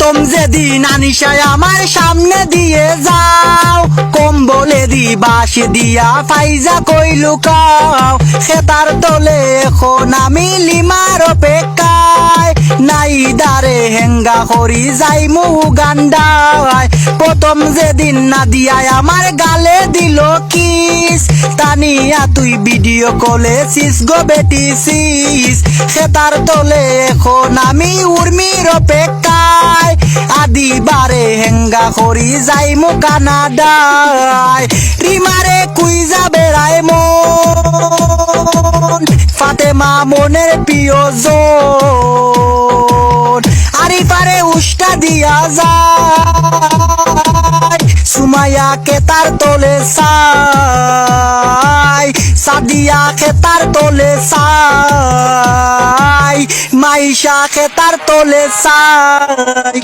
প্রথম যেদিন আনিশায় আমার সামনে দিয়ে যাও, কম্বলে দি বাঁশ দিয়া ফাইজা কই লুকাও। খেতার তলে এখন আমি লিমার অপেক্ষায়, নাই দারে হেঙ্গা করি যাইমু গান্ডায়। প্রথম যেদিন না দিয়ায় আমার গালে দিল কিস, তানিয়া তুই ভিডিও কলে সিস গো বেটি সিস। খেতার তলে এখন আমি উর্মির অপেক্ষায়, আদিবারে হেঙ্গা করি যাইমু কানাডায়। রিমারে কুই যাবে রায় মন, ফাতেমা মনের প্রিয়জন। আরিফারে উষ্টা দিয়া যায়, সুমাইয়াকে তার তোলে চাই, সাদিয়াকে তার তোলে চাই, মাইশাকে তার তোলে চাই।